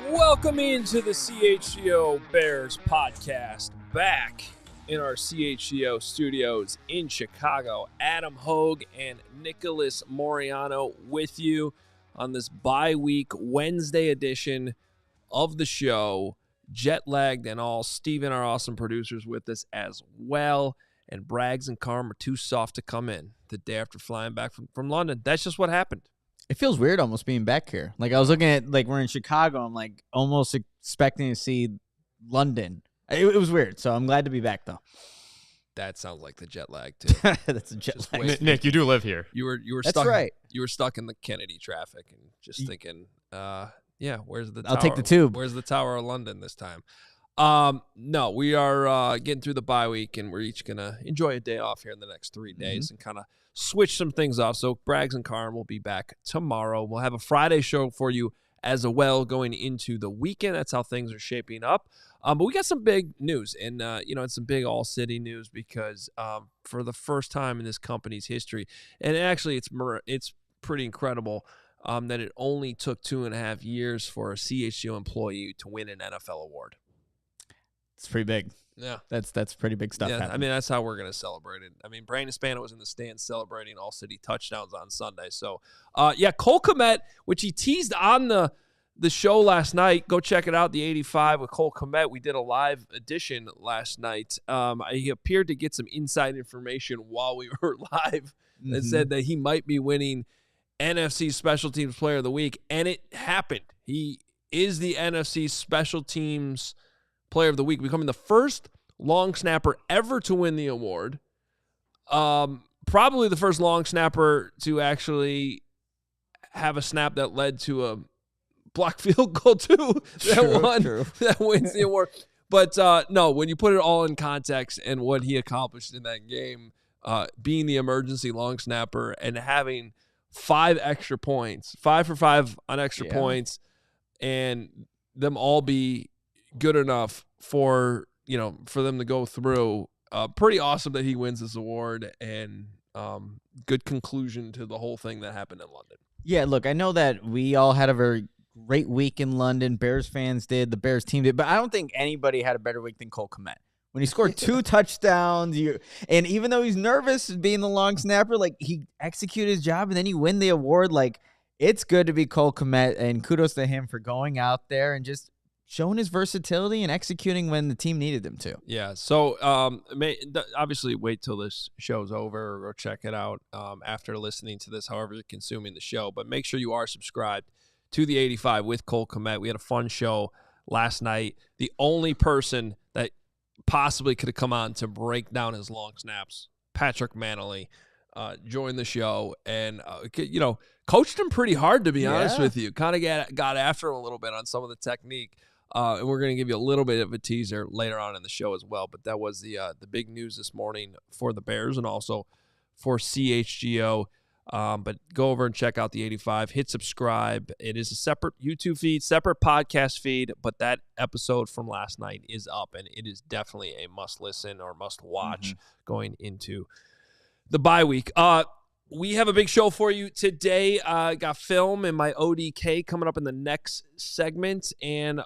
Welcome into the CHGO Bears Podcast, back in our CHGO studios in Chicago. Adam Hoge and Nicholas Moreano with you on this bye-week Wednesday edition of the show. Jet-lagged and all. Steven, our awesome producers, with us as well. And Braggs and Carm are too soft to come in the day after flying back from London. That's just what happened. It feels weird almost being back here. Like, I was looking at, like, we're in Chicago. I'm, like, almost expecting to see London. It was weird, so I'm glad to be back, though. That sounds like the jet lag, too. That's a jet lag. Nick, you do live here. You were That's stuck. right. You were stuck in the Kennedy traffic and just thinking, where's the tower? I'll take the tube. Where's the Tower of London this time? No, we are getting through the bye week, and we're each going to enjoy a day off here in the next 3 days and kind of switch some things off. So Braggs and Carm will be back tomorrow. We'll have a Friday show for you as well going into the weekend. That's how things are shaping up. But we got some big news, and it's some big all-city news because for the first time in this company's history, and actually it's pretty incredible that it only took 2.5 years for a CHGO employee to win an NFL award. It's pretty big. Yeah. That's pretty big stuff. Yeah, I mean, that's how we're going to celebrate it. I mean, Brandon Spano was in the stands celebrating all-city touchdowns on Sunday. So, Cole Kmet, which he teased on the show last night. Go check it out, the 85 with Cole Kmet. We did a live edition last night. He appeared to get some inside information while we were live that said that he might be winning NFC Special Teams Player of the Week, and it happened. He is the NFC Special Teams Player of the Week, becoming the first long snapper ever to win the award. Probably the first long snapper to actually have a snap that led to a block field goal too. That wins the award. But no, when you put it all in context and what he accomplished in that game, being the emergency long snapper and having 5 extra points, 5 for 5 on extra points, and them all be good enough for them to go through. Pretty awesome that he wins this award, and good conclusion to the whole thing that happened in London. Yeah, look, I know that we all had a very great week in London. Bears fans did, the Bears team did, but I don't think anybody had a better week than Cole Kmet. When he scored 2 touchdowns, and even though he's nervous being the long snapper, like, he executed his job, and then you win the award. Like, it's good to be Cole Kmet, and kudos to him for going out there and just showing his versatility and executing when the team needed him to. Yeah, so obviously wait till this show's over or go check it out after listening to this, however you're consuming the show. But make sure you are subscribed to the 85 with Cole Kmet. We had a fun show last night. The only person that possibly could have come on to break down his long snaps, Patrick Manley, joined the show and, coached him pretty hard, to be honest with you. Kind of got after him a little bit on some of the technique. And we're going to give you a little bit of a teaser later on in the show as well. But that was the big news this morning for the Bears and also for CHGO. But go over and check out the 85. Hit subscribe. It is a separate YouTube feed, separate podcast feed. But that episode from last night is up, and it is definitely a must-listen or must-watch going into the bye week. We have a big show for you today. Got film and my ODK coming up in the next segment, and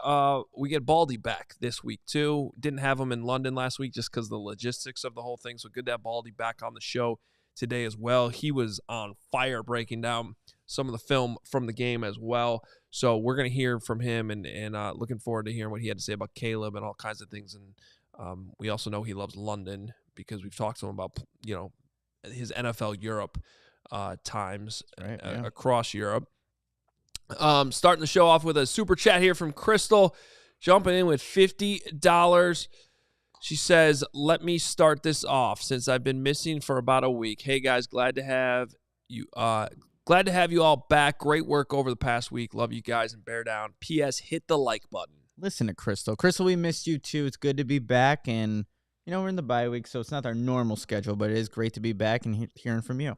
we get Baldy back this week too. Didn't have him in London last week just because of the logistics of the whole thing, so good to have Baldy back on the show today as well. He was on fire breaking down some of the film from the game as well, so we're going to hear from him, and looking forward to hearing what he had to say about Caleb and all kinds of things. And we also know he loves London because we've talked to him about, his NFL Europe times across Europe. Starting the show off with a super chat here from Crystal, jumping in with $50. She says, let me start this off since I've been missing for about a week. Hey guys, glad to have Glad to have you all back. Great work over the past week. Love you guys and bear down. P.S. Hit the like button. Listen to Crystal. Crystal, we missed you too. It's good to be back, and we're in the bye week, so it's not our normal schedule, but it is great to be back and hearing from you.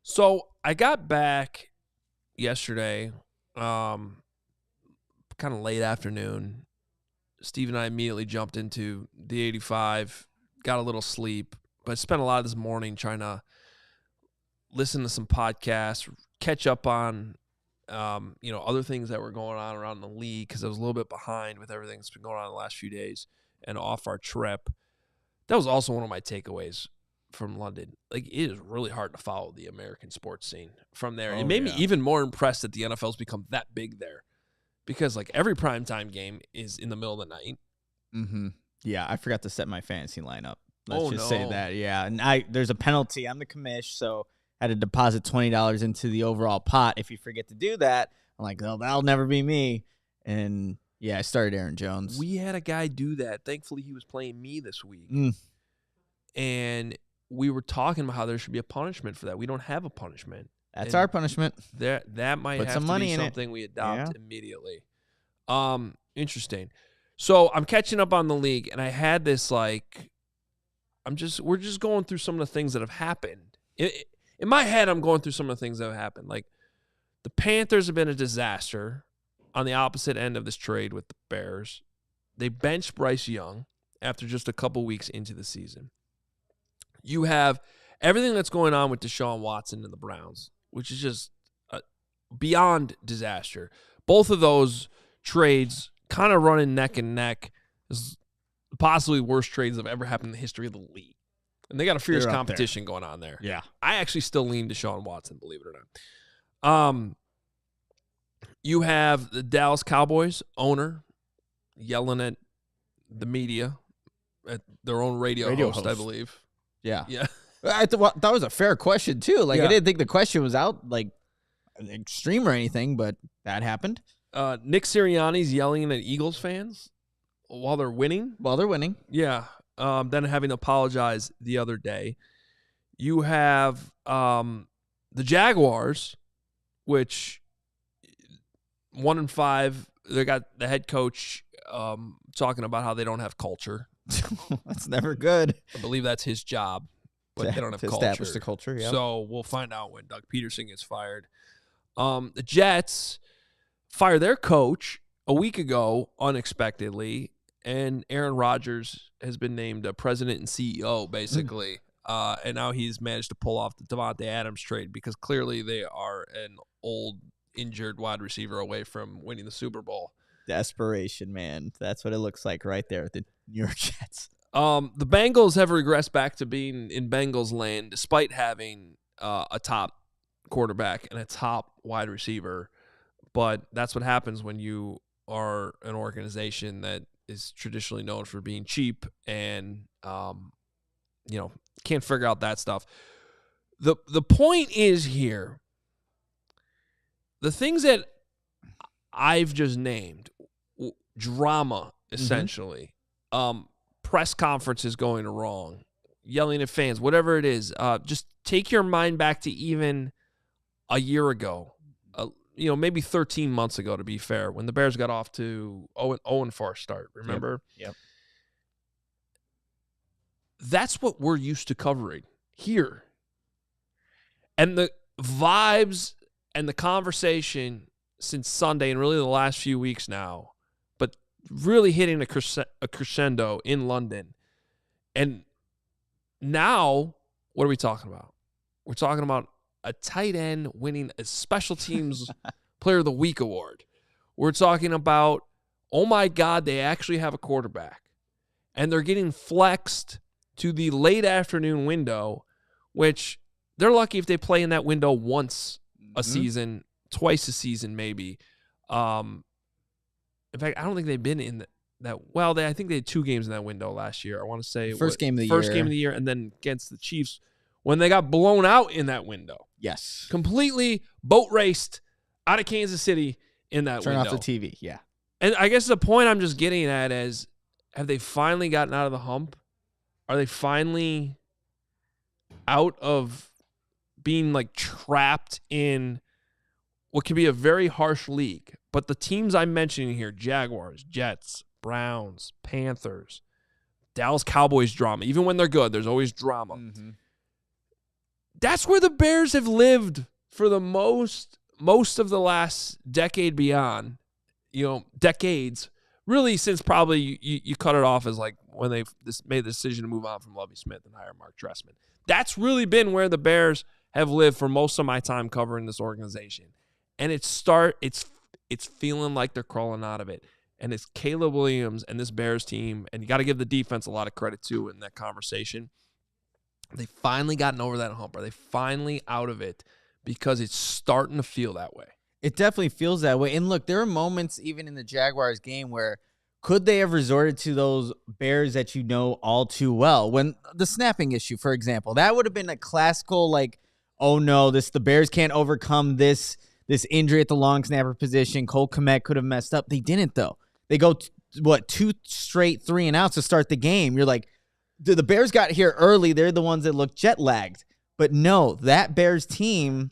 So I got back yesterday, kind of late afternoon. Steve and I immediately jumped into the 85, got a little sleep, but I spent a lot of this morning trying to listen to some podcasts, catch up on, other things that were going on around the league because I was a little bit behind with everything that's been going on the last few days and off our trip. That was also one of my takeaways from London. Like, it is really hard to follow the American sports scene from there. It made me even more impressed that the NFL's become that big there because, like, every primetime game is in the middle of the night. Mm-hmm. Yeah, I forgot to set my fantasy lineup. Let's say that. Yeah, and there's a penalty. I'm the commish, so I had to deposit $20 into the overall pot. If you forget to do that, I'm like, well, that'll never be me. And yeah, I started Aaron Jones. We had a guy do that. Thankfully, he was playing me this week. And we were talking about how there should be a punishment for that. We don't have a punishment. That's our punishment. That might Put have some to money be in something we adopt immediately. Interesting. So I'm catching up on the league, and I had this we're just going through some of the things that have happened. In my head, I'm going through some of the things that have happened. Like, the Panthers have been a disaster on the opposite end of this trade with the Bears. They benched Bryce Young after just a couple weeks into the season. You have everything that's going on with Deshaun Watson and the Browns, which is just beyond disaster. Both of those trades kind of running neck and neck as possibly the worst trades that have ever happened in the history of the league. And they got a fierce competition going on there. Yeah. I actually still lean Deshaun Watson, believe it or not. You have the Dallas Cowboys owner yelling at the media, at their own radio host, I believe. Yeah. Yeah. I thought that was a fair question, too. Like, I didn't think the question was out, like, extreme or anything, but that happened. Nick Sirianni's yelling at Eagles fans while they're winning. Yeah. Then having to apologize the other day. You have the Jaguars, which 1-5. They got the head coach talking about how they don't have culture. That's never good. I believe that's his job, but they don't have culture. Establish the culture, yeah. So we'll find out when Doug Peterson gets fired. The Jets fired their coach a week ago unexpectedly, and Aaron Rodgers has been named president and CEO, basically. And now he's managed to pull off the Devontae Adams trade because clearly they are an old, injured wide receiver away from winning the Super Bowl. Desperation, man. That's what it looks like right there at the New York Jets. The Bengals have regressed back to being in Bengals land despite having a top quarterback and a top wide receiver. But that's what happens when you are an organization that is traditionally known for being cheap and, can't figure out that stuff. The point is here, the things that I've just named, drama, essentially, press conferences going wrong, yelling at fans, whatever it is, just take your mind back to even a year ago, maybe 13 months ago, to be fair, when the Bears got off to 0-4 start, remember? Yep. That's what we're used to covering here. And the vibes and the conversation since Sunday and really the last few weeks now, but really hitting a crescendo in London. And now, what are we talking about? We're talking about a tight end winning a special teams player of the week award. We're talking about, oh my God, they actually have a quarterback. And they're getting flexed to the late afternoon window, which they're lucky if they play in that window once a season, twice a season maybe. In fact, I don't think they've been in that. Well, I think they had 2 games in that window last year. I want to say first game of the year, and then against the Chiefs when they got blown out in that window. Yes, completely boat raced out of Kansas City in that window. Turn off the TV, yeah. And I guess the point I'm just getting at is, have they finally gotten out of the hump? Are they finally out of being like trapped in what can be a very harsh league. But the teams I'm mentioning here, Jaguars, Jets, Browns, Panthers, Dallas Cowboys drama. Even when they're good, there's always drama. Mm-hmm. That's where the Bears have lived for the most of the last decade beyond, decades, really since probably you cut it off as like when they made the decision to move on from Lovie Smith and hire Mark Trestman. That's really been where the Bears have lived for most of my time covering this organization. And it's feeling like they're crawling out of it. And it's Caleb Williams and this Bears team, and you got to give the defense a lot of credit too in that conversation. They finally gotten over that hump. Are they finally out of it? Because it's starting to feel that way. It definitely feels that way. And look, there are moments even in the Jaguars game where could they have resorted to those Bears that you know all too well? When the snapping issue, for example, that would have been a classical like, oh no, the Bears can't overcome this injury at the long snapper position. Cole Kmet could have messed up. They didn't though. They go 2 straight 3-and-outs to start the game. You're like, the Bears got here early. They're the ones that look jet lagged. But no, that Bears team,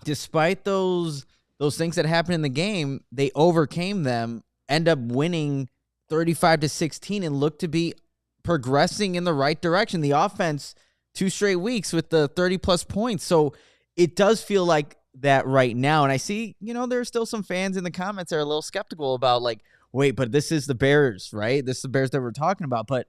despite those things that happened in the game, they overcame them, end up winning 35-16, and look to be progressing in the right direction. The offense, 2 straight weeks with the 30-plus points. So it does feel like that right now. And I see, there's still some fans in the comments that are a little skeptical about like, wait, but this is the Bears, right? This is the Bears that we're talking about. But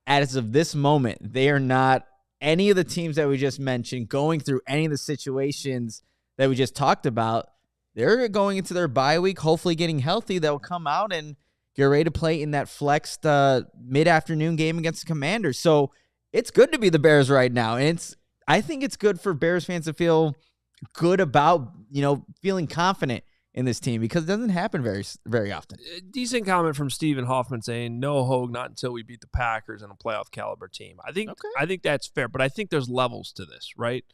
as of this moment, they are not any of the teams that we just mentioned going through any of the situations that we just talked about. They're going into their bye week, hopefully getting healthy. They'll come out and get ready to play in that flexed mid-afternoon game against the Commanders. So it's good to be the Bears right now. And I think it's good for Bears fans to feel good about, feeling confident in this team, because it doesn't happen very, very often. A decent comment from Stephen Hoffman saying, no, Hoge, not until we beat the Packers and a playoff caliber team. I think that's fair, but I think there's levels to this, right?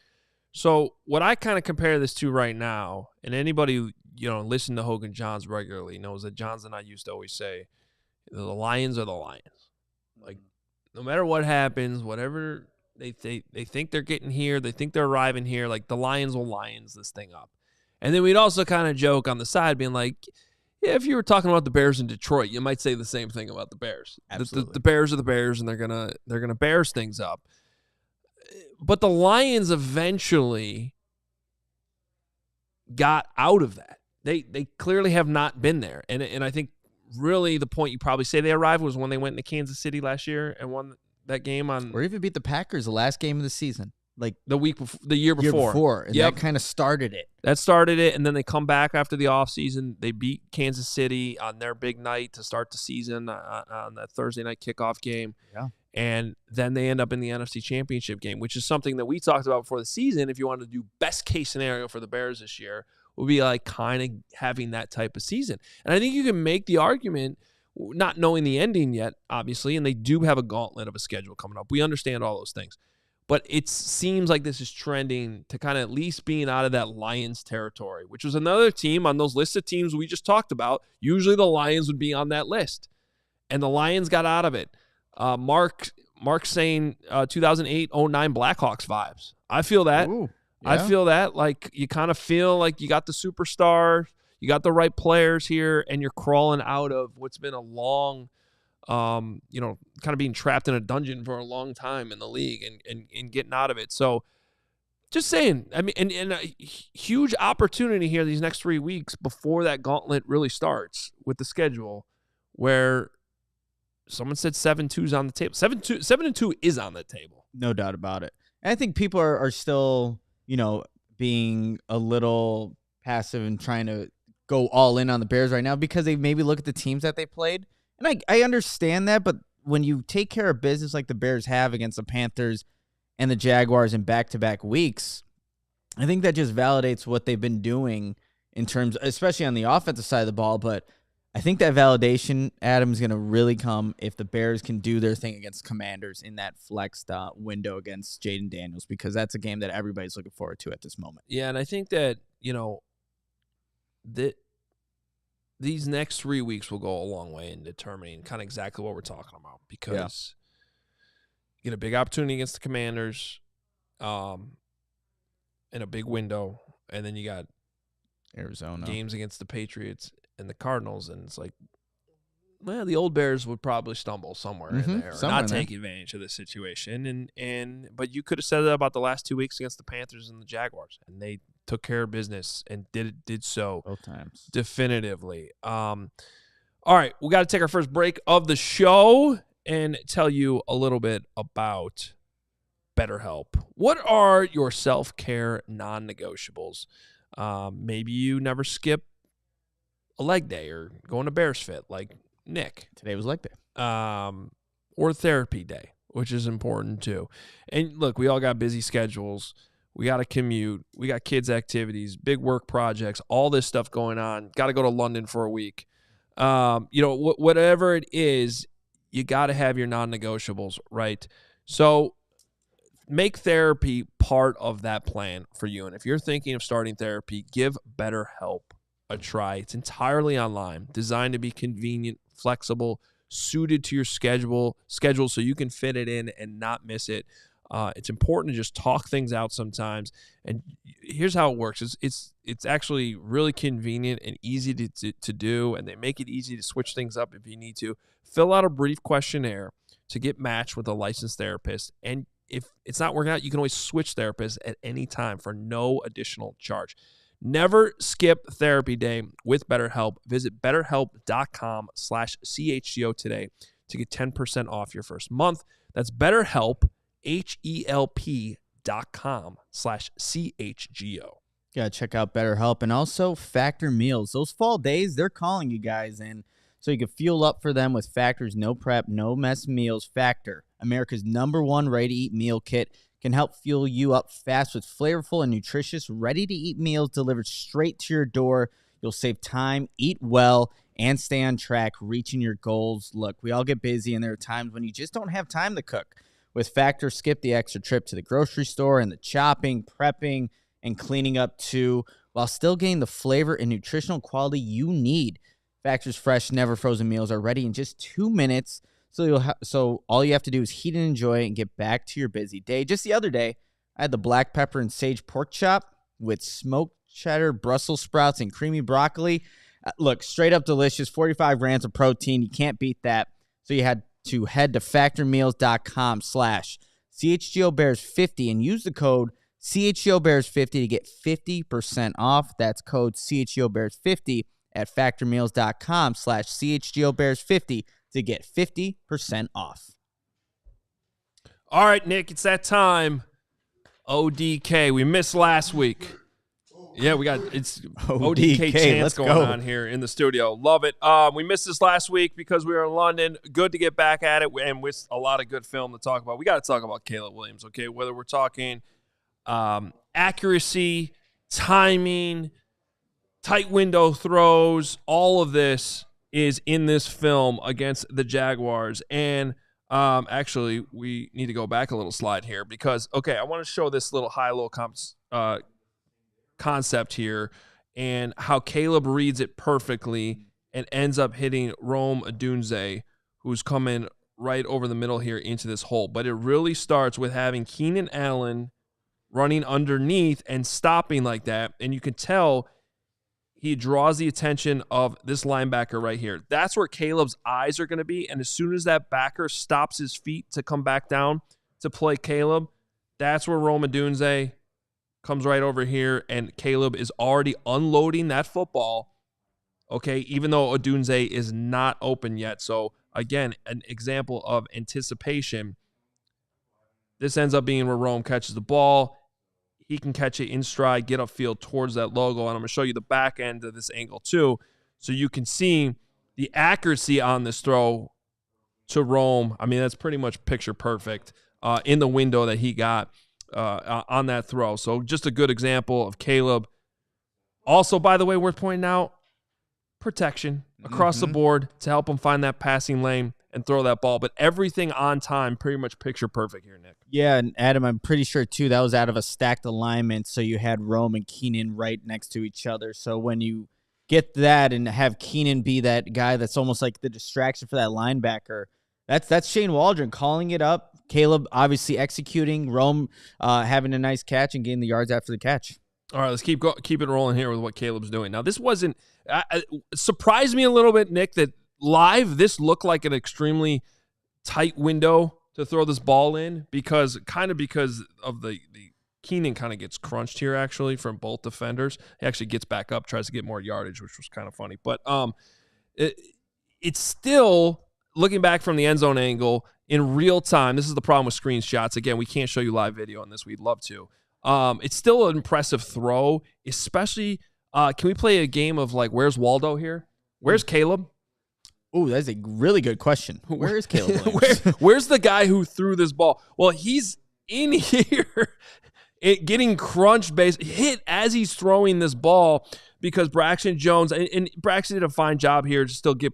So what I kind of compare this to right now, and anybody who, listen to Hoge and Johns regularly knows that Johns and I used to always say, the Lions are the Lions. Like, no matter what happens, whatever they think they're getting here, they think they're arriving here, like the Lions will Lions this thing up. And then we'd also kind of joke on the side being like, yeah, if you were talking about the Bears in Detroit, you might say the same thing about the Bears. Absolutely. The Bears are the Bears, and they're gonna Bears things up. But the Lions eventually got out of that. They clearly have not been there. And I think really the point you probably say they arrived was when they went into Kansas City last year and won that game on. Or even beat the Packers the last game of the season. Like the year before. And that kind of started it. That started it, and then they come back after the offseason. They beat Kansas City on their big night to start the season on that Thursday night kickoff game. Yeah. And then they end up in the NFC Championship game, which is something that we talked about before the season. If you wanted to do best case scenario for the Bears this year, would be like kind of having that type of season. And I think you can make the argument, not knowing the ending yet, obviously, and they do have a gauntlet of a schedule coming up. We understand all those things. But it seems like this is trending to kind of at least being out of that Lions territory, which was another team on those lists of teams we just talked about. Usually the Lions would be on that list. And the Lions got out of it. Mark saying 2008-09 Blackhawks vibes. I feel that. Ooh, yeah. I feel that. Like, you kind of feel like you got the superstar, you got the right players here, and you're crawling out of what's been a long kind of being trapped in a dungeon for a long time in the league and getting out of it. So just saying, I mean, and a huge opportunity here these next 3 weeks before that gauntlet really starts with the schedule, where someone said 7-2's on the table. 7-2 is on the table. No doubt about it. And I think people are still, being a little passive and trying to go all in on the Bears right now because they maybe look at the teams that they played. And I understand that, but when you take care of business like the Bears have against the Panthers and the Jaguars in back-to-back weeks, I think that just validates what they've been doing in terms, especially on the offensive side of the ball. But I think that validation, Adam, is going to really come if the Bears can do their thing against Commanders in that flexed window against Jaden Daniels, because that's a game that everybody's looking forward to at this moment. Yeah, and I think that, these next 3 weeks will go a long way in determining kind of exactly what we're talking about, because you get a big opportunity against the Commanders. in a big window, and then you got Arizona games against the Patriots and the Cardinals, and it's like, well, the old Bears would probably stumble somewhere in there, or not take advantage of the situation. But you could have said that about the last 2 weeks against the Panthers and the Jaguars, and they took care of business and did so both times definitively. All right, we got to take our first break of the show and tell you a little bit about BetterHelp. What are your self-care non-negotiables? Maybe you never skip a leg day or going to Bears Fit like Nick. Today was leg day. Or therapy day, which is important too. And look, we all got busy schedules. We got to commute. We got kids' activities, big work projects, all this stuff going on. Got to go to London for a week. Whatever it is, you got to have your non-negotiables, right? So make therapy part of that plan for you. And if you're thinking of starting therapy, give BetterHelp a try. It's entirely online, designed to be convenient, flexible, suited to your schedule so you can fit it in and not miss it. It's important to just talk things out sometimes. And here's how it works. It's actually really convenient and easy to do, and they make it easy to switch things up if you need to. Fill out a brief questionnaire to get matched with a licensed therapist. And if it's not working out, you can always switch therapists at any time for no additional charge. Never skip therapy day with BetterHelp. Visit BetterHelp.com/CHGO today to get 10% off your first month. That's BetterHelp, HELP.com/CHGO. Gotta check out BetterHelp. And also Factor Meals. Those fall days, they're calling you guys in. So you can fuel up for them with Factor's no prep, no mess meals. Factor, America's #1 ready-to-eat meal kit, can help fuel you up fast with flavorful and nutritious ready-to-eat meals delivered straight to your door. You'll save time, eat well, and stay on track, reaching your goals. Look, we all get busy, and there are times when you just don't have time to cook. With Factor, skip the extra trip to the grocery store and the chopping, prepping, and cleaning up too, while still getting the flavor and nutritional quality you need. Factor's fresh, never frozen meals are ready in just 2 minutes. So all you have to do is heat and enjoy and get back to your busy day. Just the other day, I had the black pepper and sage pork chop with smoked cheddar, Brussels sprouts, and creamy broccoli. Look, straight up delicious, 45 grams of protein. You can't beat that. So you had to head to factormeals.com/CHGO Bears 50 and use the code CHGO Bears 50 to get 50% off. That's code CHGO Bears 50 at factormeals.com/CHGO Bears 50 to get 50% off. All right, Nick, it's that time. ODK. We missed last week. Yeah, it's ODK chance going on here in the studio. Love it. We missed this last week because we were in London. Good to get back at it, and with a lot of good film to talk about. We got to talk about Caleb Williams, okay? Whether we're talking accuracy, timing, tight window throws, all of this is in this film against the Jaguars. And actually, we need to go back a little slide here because, okay, I want to show this little high-low concept here and how Caleb reads it perfectly and ends up hitting Rome Odunze, who's coming right over the middle here into this hole. But it really starts with having Keenan Allen running underneath and stopping like that. And you can tell he draws the attention of this linebacker right here. That's where Caleb's eyes are going to be. And as soon as that backer stops his feet to come back down to play Caleb, that's where Rome Odunze comes right over here. And Caleb is already unloading that football, okay, even though Odunze is not open yet. So, again, an example of anticipation. This ends up being where Rome catches the ball. He can catch it in stride, get upfield towards that logo. And I'm going to show you the back end of this angle too. So you can see the accuracy on this throw to Rome. I mean, that's pretty much picture perfect in the window that he got on that throw. So just a good example of Caleb. Also, by the way, worth pointing out, protection across the board to help him find that passing lane and throw that ball. But everything on time, pretty much picture perfect here, Nick. Yeah, and Adam, I'm pretty sure, too, that was out of a stacked alignment, so you had Rome and Keenan right next to each other. So when you get that and have Keenan be that guy that's almost like the distraction for that linebacker, That's Shane Waldron calling it up. Caleb obviously executing. Rome having a nice catch and getting the yards after the catch. All right, let's keep it rolling here with what Caleb's doing. Now, this wasn't surprised me a little bit, Nick, that live this looked like an extremely tight window to throw this ball in because of the Keenan kind of gets crunched here actually from both defenders. He actually gets back up, tries to get more yardage, which was kind of funny. But it's still, looking back from the end zone angle in real time, this is the problem with screenshots. Again, we can't show you live video on this. We'd love to. It's still an impressive throw, especially can we play a game of like, where's Waldo here? Where's Caleb? Oh, that's a really good question. Where is Caleb? Where's the guy who threw this ball? Well, he's in here getting crunched hit as he's throwing this ball because Braxton Jones, and Braxton did a fine job here to still get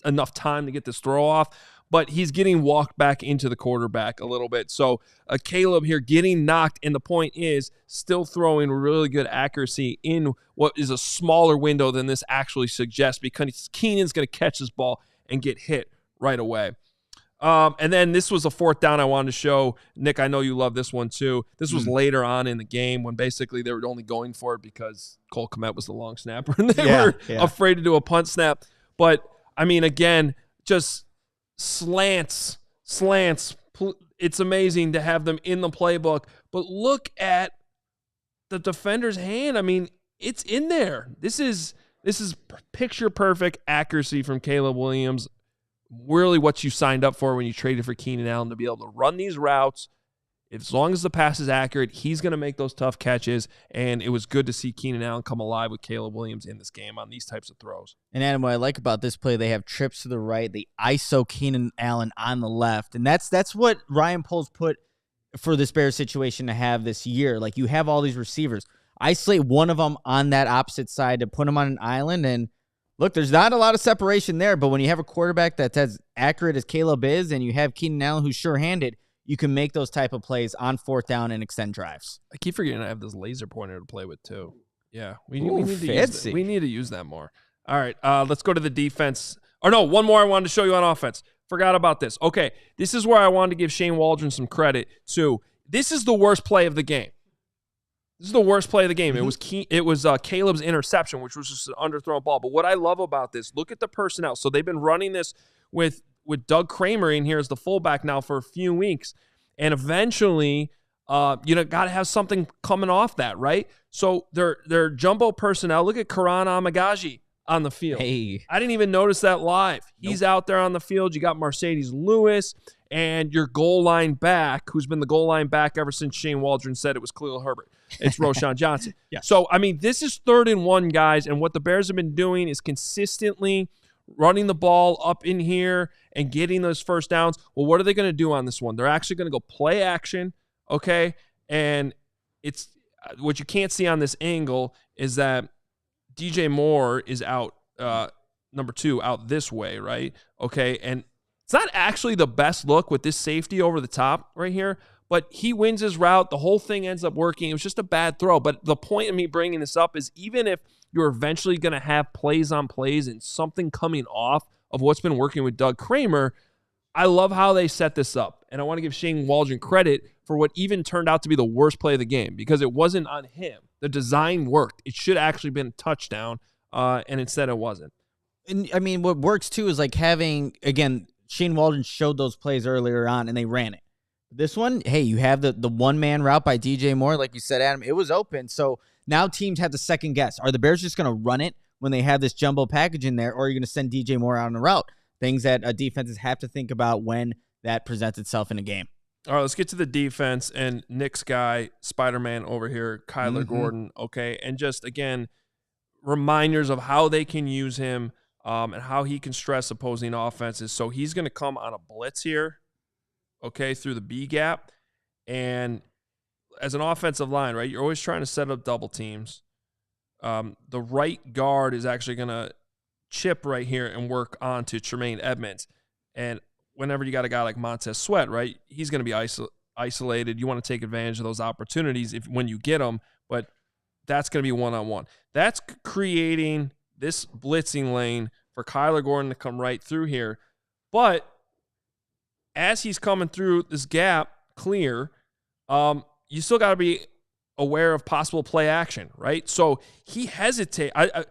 enough time to get this throw off, but he's getting walked back into the quarterback a little bit. So Caleb here getting knocked, and the point is still throwing really good accuracy in what is a smaller window than this actually suggests because Keenan's going to catch this ball and get hit right away. And then this was a fourth down I wanted to show. Nick, I know you love this one too. This was later on in the game when basically they were only going for it because Cole Kmet was the long snapper and they were afraid to do a punt snap. But, I mean, again, just slants. It's amazing to have them in the playbook. But look at the defender's hand. I mean, it's in there. This is picture perfect accuracy from Caleb Williams. Really what you signed up for when you traded for Keenan Allen, to be able to run these routes. As long as the pass is accurate, he's going to make those tough catches, and it was good to see Keenan Allen come alive with Caleb Williams in this game on these types of throws. And Adam, what I like about this play, they have trips to the right, they ISO Keenan Allen on the left, and that's what Ryan Poles put for this Bears situation to have this year. Like, you have all these receivers. Isolate one of them on that opposite side to put them on an island, and look, there's not a lot of separation there, but when you have a quarterback that's as accurate as Caleb is and you have Keenan Allen who's sure-handed, you can make those type of plays on fourth down and extend drives. I keep forgetting I have this laser pointer to play with too. Yeah, we need to use that more. All right, let's go to the defense. Or no, one more I wanted to show you on offense. Forgot about this. Okay, this is where I wanted to give Shane Waldron some credit too. This is the worst play of the game. This is the worst play of the game. Mm-hmm. It was Caleb's interception, which was just an underthrown ball. But what I love about this, look at the personnel. So they've been running this with Doug Kramer in here as the fullback now for a few weeks. And eventually, got to have something coming off that, right? So they're jumbo personnel. Look at Karan Amagaji on the field. Hey. I didn't even notice that live. He's out there on the field. You got Mercedes Lewis and your goal line back, who's been the goal line back ever since Shane Waldron said it was Khalil Herbert. It's Roshan Johnson. Yeah. So, I mean, this is 3rd and 1, guys, and what the Bears have been doing is consistently running the ball up in here and getting those first downs. Well, what are they going to do on this one? They're actually going to go play action, okay? And it's what you can't see on this angle is that DJ Moore is out, number 2, out this way, right? Okay, and it's not actually the best look with this safety over the top right here, but he wins his route. The whole thing ends up working. It was just a bad throw. But the point of me bringing this up is even if you're eventually going to have plays on plays and something coming off of what's been working with Doug Kramer, I love how they set this up. And I want to give Shane Waldron credit for what even turned out to be the worst play of the game because it wasn't on him. The design worked. It should have actually been a touchdown, and instead it wasn't. And, I mean, what works, too, is like having, again, Shane Waldron showed those plays earlier on, and they ran it. This one, hey, you have the one-man route by DJ Moore. Like you said, Adam, it was open. So now teams have to second guess. Are the Bears just going to run it when they have this jumbo package in there, or are you going to send DJ Moore out on the route? Things that defenses have to think about when that presents itself in a game. All right, let's get to the defense and Nick's guy, Spider-Man over here, Kyler Gordon, okay? And just, again, reminders of how they can use him and how he can stress opposing offenses. So he's going to come on a blitz here, okay, through the B gap. And as an offensive line, right, you're always trying to set up double teams. The right guard is actually going to chip right here and work on to Tremaine Edmonds. And whenever you got a guy like Montez Sweat, right, he's going to be isolated. You want to take advantage of those opportunities when you get them, but that's going to be one-on-one. That's creating this blitzing lane for Kyler Gordon to come right through here. But as he's coming through this gap clear, you still got to be aware of possible play action, right? So he hesitates. I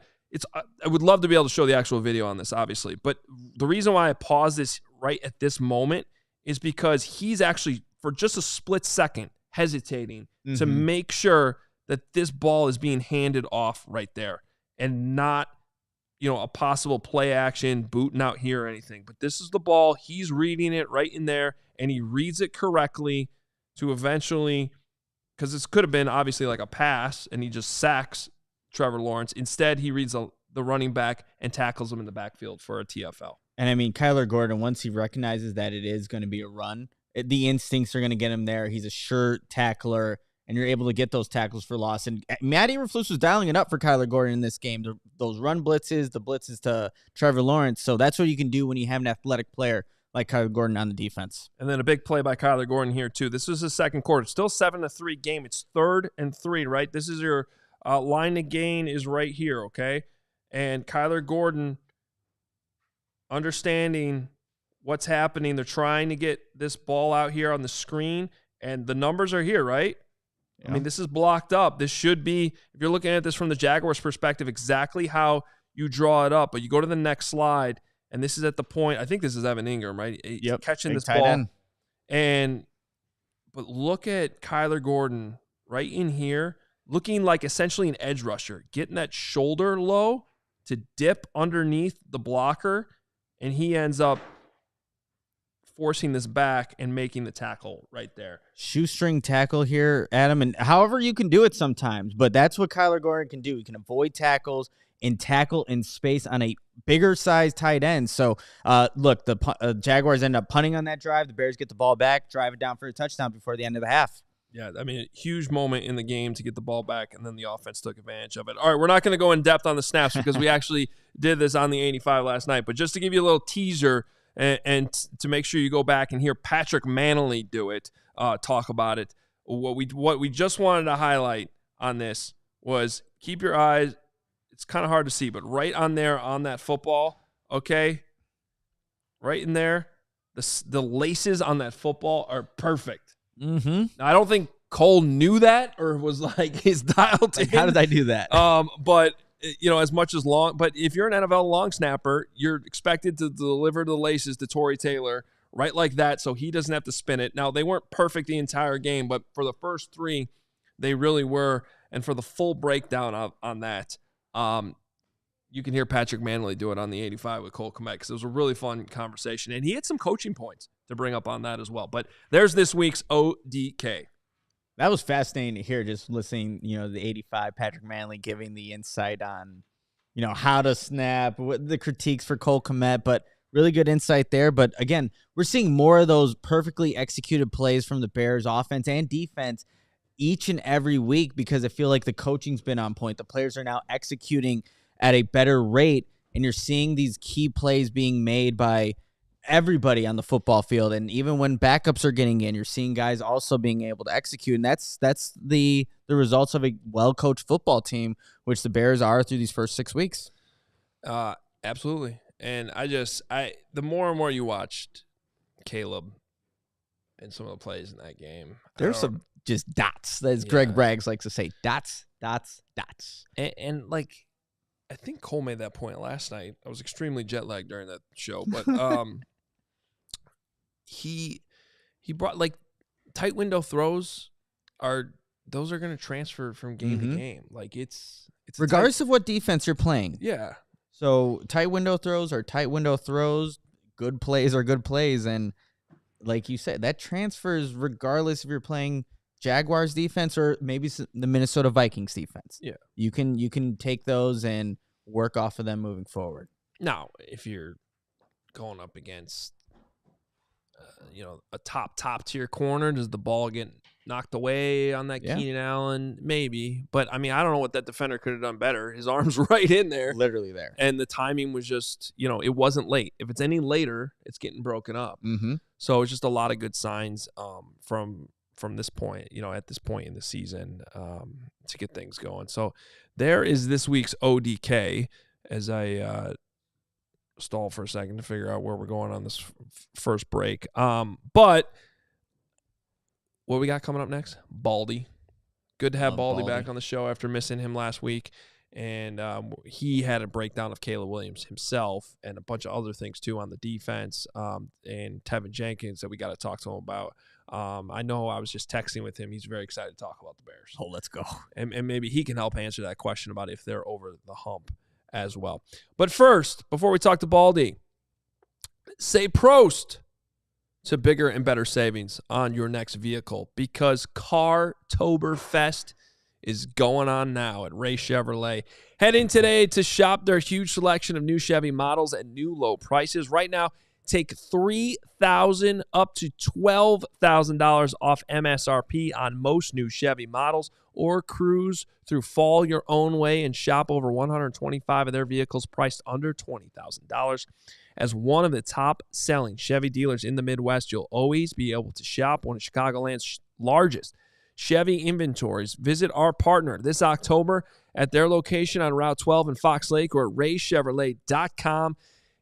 would love to be able to show the actual video on this, obviously. But the reason why I pause this right at this moment is because he's actually, for just a split second, hesitating to make sure that this ball is being handed off right there and not, a possible play action, booting out here or anything. But this is the ball. He's reading it right in there, and he reads it correctly to eventually, because this could have been obviously like a pass, and he just sacks Trevor Lawrence. Instead, he reads the running back and tackles him in the backfield for a TFL. And I mean, Kyler Gordon, once he recognizes that it is going to be a run, the instincts are going to get him there. He's a sure tackler, and you're able to get those tackles for loss. And Matt Eberflus was dialing it up for Kyler Gordon in this game. Those run blitzes, the blitzes to Trevor Lawrence. So that's what you can do when you have an athletic player like Kyler Gordon on the defense. And then a big play by Kyler Gordon here, too. This is the second quarter. Still 7-3 game. It's 3rd and 3, right? This is your line to gain is right here, okay? And Kyler Gordon, understanding what's happening, they're trying to get this ball out here on the screen, and the numbers are here, right? Yeah. I mean, this is blocked up. This should be, if you're looking at this from the Jaguars' perspective, exactly how you draw it up. But you go to the next slide, and this is at the point, I think this is Evan Ingram, right? Yep. Catching Big this tight ball. end. But look at Kyler Gordon right in here, looking like essentially an edge rusher, getting that shoulder low to dip underneath the blocker, and he ends up forcing this back and making the tackle right there. Shoestring tackle here, Adam, and however you can do it sometimes, but that's what Kyler Gordon can do. He can avoid tackles and tackle in space on a bigger size tight end. So, look, the Jaguars end up punting on that drive. The Bears get the ball back, drive it down for a touchdown before the end of the half. Yeah, I mean, huge moment in the game to get the ball back, and then the offense took advantage of it. All right, we're not going to go in depth on the snaps because we actually did this on the 85 last night, but just to give you a little teaser and to make sure you go back and hear Patrick Manley do it, talk about it, what we just wanted to highlight on this was keep your eyes, it's kind of hard to see, but right on there on that football, okay, right in there, the laces on that football are perfect. Mm-hmm. Now, I don't think Cole knew that or was like his dialed in. How did I do that? But as much as but if you're an NFL long snapper, you're expected to deliver the laces to Torrey Taylor right like that, so he doesn't have to spin it. Now, they weren't perfect the entire game, but for the first 3, they really were. And for the full breakdown on that, you can hear Patrick Manley do it on the 85 with Cole Kmet, because it was a really fun conversation, and he had some coaching points to bring up on that as well. But there's this week's ODK. That was fascinating to hear, just listening, the 85, Patrick Manley giving the insight on, how to snap, what the critiques for Cole Kmet, but really good insight there. But again, we're seeing more of those perfectly executed plays from the Bears offense and defense each and every week, because I feel like the coaching's been on point. The players are now executing at a better rate, and you're seeing these key plays being made by everybody on the football field. And even when backups are getting in, you're seeing guys also being able to execute. And that's the results of a well-coached football team, which the Bears are through these first 6 weeks. Absolutely. And the more and more you watched Caleb and some of the plays in that game, there's some just dots, as Greg Braggs likes to say, dots. And I think Cole made that point last night. I was extremely jet lagged during that show, but he brought tight window throws are going to transfer from game to game. It's regardless of what defense you're playing. Yeah. So tight window throws are tight window throws. Good plays are good plays, and like you said, that transfers regardless if you're playing Jaguars defense or maybe the Minnesota Vikings defense. Yeah. You can take those and work off of them moving forward. Now, if you're going up against a top tier corner, does the ball get knocked away on that Keenan Allen? Maybe. But I mean, I don't know what that defender could have done better. His arm's right in there. Literally there. And the timing was just, it wasn't late. If it's any later, it's getting broken up. Mm-hmm. So it's just a lot of good signs from this point, at this point in the season, to get things going. So there is this week's ODK as I stall for a second to figure out where we're going on this first break. But what we got coming up next? Baldy. Good to have Baldy back on the show after missing him last week. And he had a breakdown of Caleb Williams himself and a bunch of other things, too, on the defense and Tevin Jenkins that we got to talk to him about. I know I was just texting with him. He's very excited to talk about the Bears. Oh, let's go. And maybe he can help answer that question about if they're over the hump as well. But first, before we talk to Baldy, say Prost to bigger and better savings on your next vehicle because Cartoberfest is going on now at Ray Chevrolet. Head in today to shop their huge selection of new Chevy models at new low prices. Right now, take $3,000 up to $12,000 off MSRP on most new Chevy models, or cruise through fall your own way and shop over 125 of their vehicles priced under $20,000. As one of the top-selling Chevy dealers in the Midwest, you'll always be able to shop one of Chicagoland's largest Chevy inventories. Visit our partner this October at their location on Route 12 in Fox Lake or at raychevrolet.com.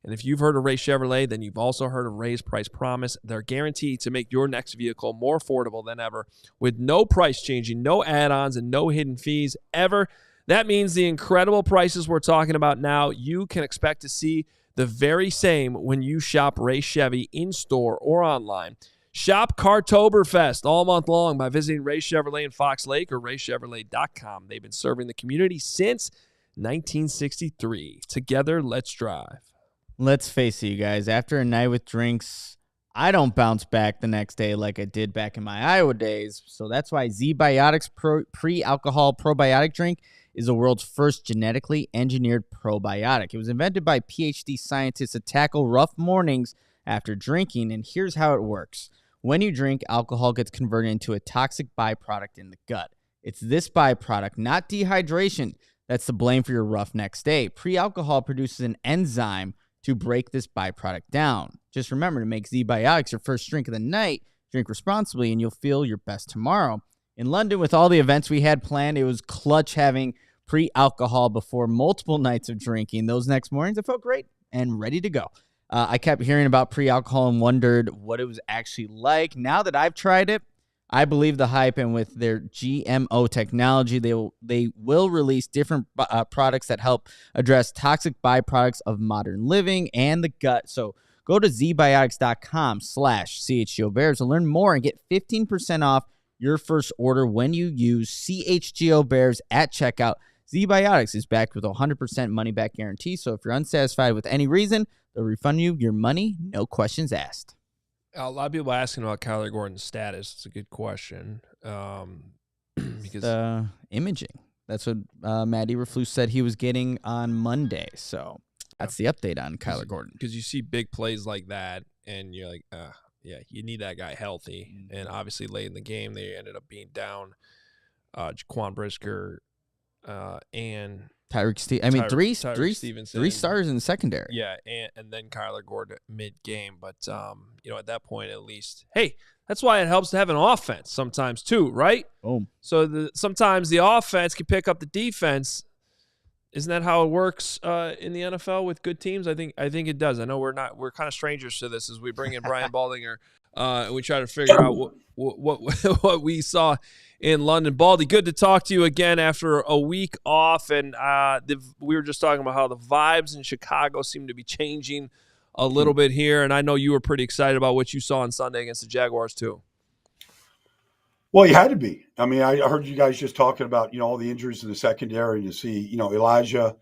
And if you've heard of Ray Chevrolet, then you've also heard of Ray's Price Promise. They're guaranteed to make your next vehicle more affordable than ever with no price changing, no add-ons, and no hidden fees ever. That means the incredible prices we're talking about now, you can expect to see the very same when you shop Ray Chevy in-store or online. Shop Cartoberfest all month long by visiting Ray Chevrolet in Fox Lake or raychevrolet.com. They've been serving the community since 1963. Together, let's drive. Let's face it, you guys. After a night with drinks, I don't bounce back the next day like I did back in my Iowa days. So that's why Z-Biotics pre-alcohol probiotic drink is the world's first genetically engineered probiotic. It was invented by PhD scientists to tackle rough mornings after drinking, and here's how it works. When you drink, alcohol gets converted into a toxic byproduct in the gut. It's this byproduct, not dehydration, that's to blame for your rough next day. Pre-alcohol produces an enzyme to break this byproduct down. Just remember to make Z-Biotics your first drink of the night. Drink responsibly, and you'll feel your best tomorrow. In London, with all the events we had planned, it was clutch having pre-alcohol before multiple nights of drinking. Those next mornings, I felt great and ready to go. I kept hearing about pre-alcohol and wondered what it was actually like. Now that I've tried it, I believe the hype, and with their GMO technology, they will release different products that help address toxic byproducts of modern living and the gut. So go to zbiotics.com/CHGO Bears to learn more and get 15% off your first order when you use CHGO Bears at checkout. Z-Biotics is backed with a 100% money-back guarantee, so if you're unsatisfied with any reason, they'll refund you your money, no questions asked. A lot of people asking about Kyler Gordon's status. It's a good question. Because imaging. That's what Matt Eberflus said he was getting on Monday. So that's the update on Kyler Gordon. Because you see big plays like that, and you're like, yeah, you need that guy healthy. Mm-hmm. And obviously late in the game, they ended up being down Jaquan Brisker and Tyreek Stevenson. I mean, three stars in the secondary. Yeah, and then Kyler Gordon mid-game. But, at that point at least, hey, that's why it helps to have an offense sometimes too, right? Boom. So sometimes the offense can pick up the defense. Isn't that how it works in the NFL with good teams? I think it does. I know we're kind of strangers to this as we bring in Brian Baldinger and we try to figure out what we saw in London. Baldy, good to talk to you again after a week off. And we were just talking about how the vibes in Chicago seem to be changing a little bit here. And I know you were pretty excited about what you saw on Sunday against the Jaguars too. Well, you had to be. I mean, I heard you guys just talking about, all the injuries in the secondary. You see, Elijah,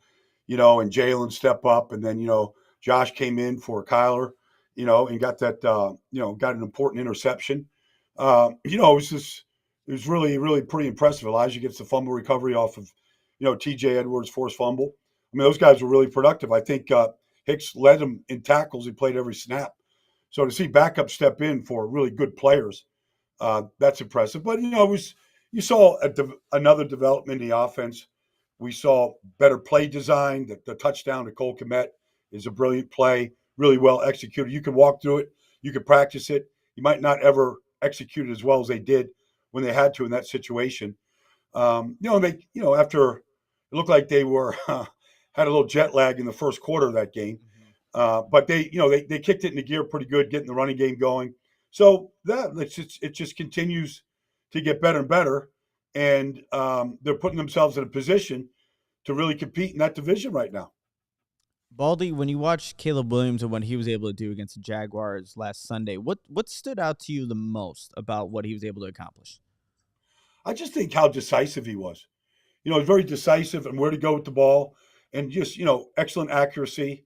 and Jalen step up. And then, Josh came in for Kyler, and got that, got an important interception. It was really, really pretty impressive. Elijah gets the fumble recovery off of, TJ Edwards' forced fumble. I mean, those guys were really productive. I think Hicks led them in tackles. He played every snap. So to see backup step in for really good players, that's impressive. But, you saw another development in the offense. We saw better play design. The touchdown to Cole Kmet is a brilliant play, really well executed. You can walk through it. You can practice it. You might not ever execute it as well as they did when they had to in that situation. After it looked like they were had a little jet lag in the first quarter of that game. But they kicked it into gear pretty good, getting the running game going. So it just continues to get better and better, and they're putting themselves in a position to really compete in that division right now. Baldy, when you watch Caleb Williams and what he was able to do against the Jaguars last Sunday, what stood out to you the most about what he was able to accomplish? I just think how decisive he was. He's very decisive and where to go with the ball, and just excellent accuracy.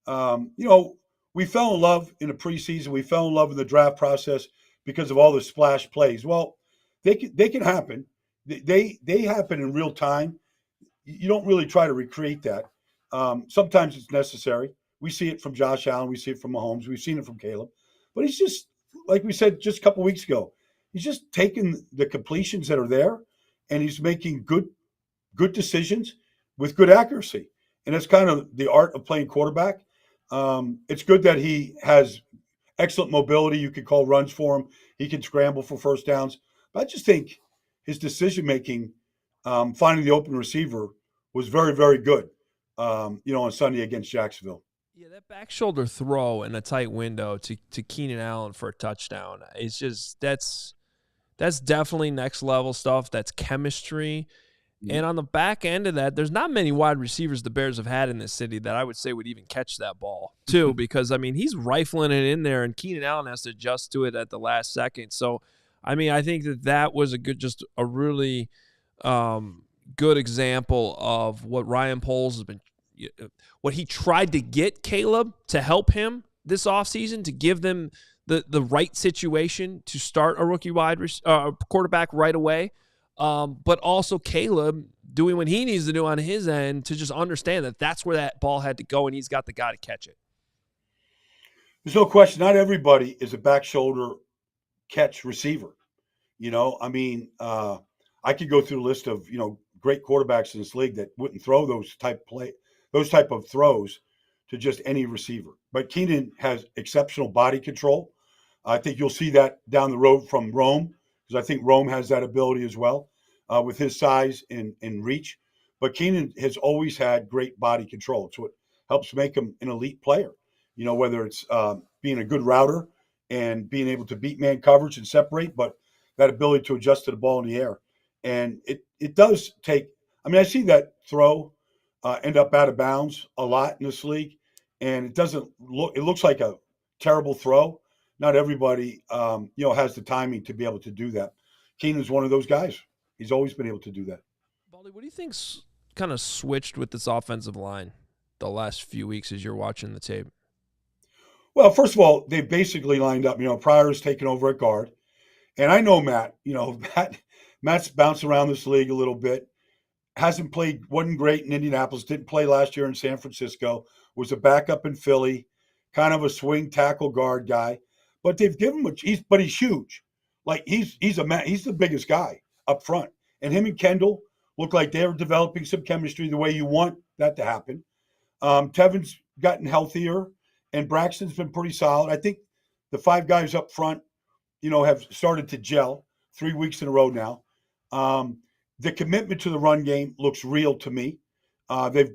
We fell in love in the preseason. We fell in love in the draft process because of all the splash plays. Well, they can happen. They happen in real time. You don't really try to recreate that. Sometimes it's necessary. We see it from Josh Allen. We see it from Mahomes. We've seen it from Caleb. But he's just, like we said just a couple weeks ago, he's just taking the completions that are there, and he's making good decisions with good accuracy. And that's kind of the art of playing quarterback. It's good that he has excellent mobility. You could call runs for him. He can scramble for first downs. But I just think his decision-making, finding the open receiver, was very, very good, on Sunday against Jacksonville. Yeah, that back shoulder throw in a tight window to Keenan Allen for a touchdown, it's just that's definitely next level stuff. That's chemistry. And on the back end of that, there's not many wide receivers the Bears have had in this city that I would say would even catch that ball, too, because, he's rifling it in there, and Keenan Allen has to adjust to it at the last second. So, I think that was a really good example of what Ryan Poles has been, what he tried to get Caleb to help him this offseason, to give them the right situation to start a rookie quarterback right away. But also Caleb doing what he needs to do on his end to just understand that that's where that ball had to go, and he's got the guy to catch it. There's no question. Not everybody is a back shoulder catch receiver. I could go through a list of, great quarterbacks in this league that wouldn't throw those type of throws to just any receiver. But Keenan has exceptional body control. I think you'll see that down the road from Rome, because I think Rome has that ability as well with his size and reach. But Keenan has always had great body control. It's what helps make him an elite player, whether it's being a good router and being able to beat man coverage and separate, but that ability to adjust to the ball in the air. And it does take – I see that throw end up out of bounds a lot in this league, and it looks like a terrible throw. Not everybody, has the timing to be able to do that. Keenan's one of those guys. He's always been able to do that. Baldy, what do you think's kind of switched with this offensive line the last few weeks as you're watching the tape? Well, first of all, they've basically lined up. Pryor's taken over at guard. And I know Matt. Matt's bounced around this league a little bit. Wasn't great in Indianapolis. Didn't play last year in San Francisco. Was a backup in Philly. Kind of a swing tackle guard guy. But they've given him he's huge. Like he's the biggest guy up front. And him and Kendall look like they're developing some chemistry the way you want that to happen. Tevin's gotten healthier, and Braxton's been pretty solid. I think the five guys up front, have started to gel 3 weeks in a row now. The commitment to the run game looks real to me. They've,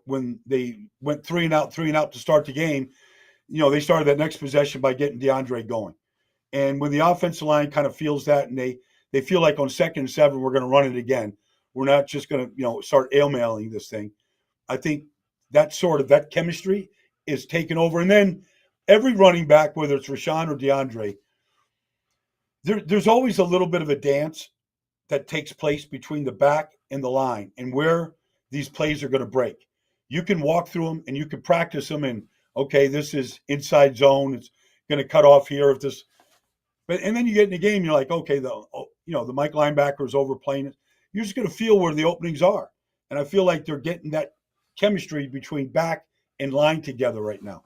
when they went three and out to start the game, they started that next possession by getting DeAndre going. And when the offensive line kind of feels that, and they feel like on 2nd and 7, we're going to run it again. We're not just going to, start ail-mailing this thing. I think that chemistry is taken over. And then every running back, whether it's Rashawn or DeAndre, there's always a little bit of a dance that takes place between the back and the line and where these plays are going to break. You can walk through them and you can practice them, and okay, this is inside zone. It's going to cut off here and then you get in the game, you're like, okay, the Mike linebacker is overplaying it. You're just going to feel where the openings are. And I feel like they're getting that chemistry between back and line together right now.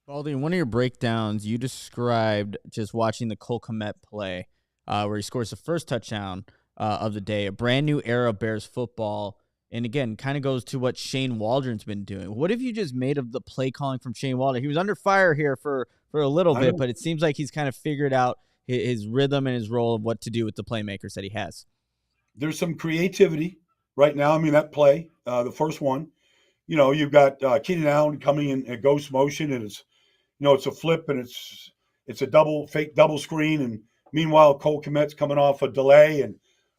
Baldy, in one of your breakdowns, you described just watching the Cole Kmet play where he scores the first touchdown of the day, a brand new era of Bears football. And again, kind of goes to what Shane Waldron's been doing. What have you just made of the play calling from Shane Waldron? He was under fire here for a little bit, but it seems like he's kind of figured out his rhythm and his role of what to do with the playmakers that he has. There's some creativity right now. That play, the first one, you've got Keenan Allen coming in a ghost motion, and it's a flip, and it's a fake double screen, and meanwhile Cole Kmet's coming off a delay and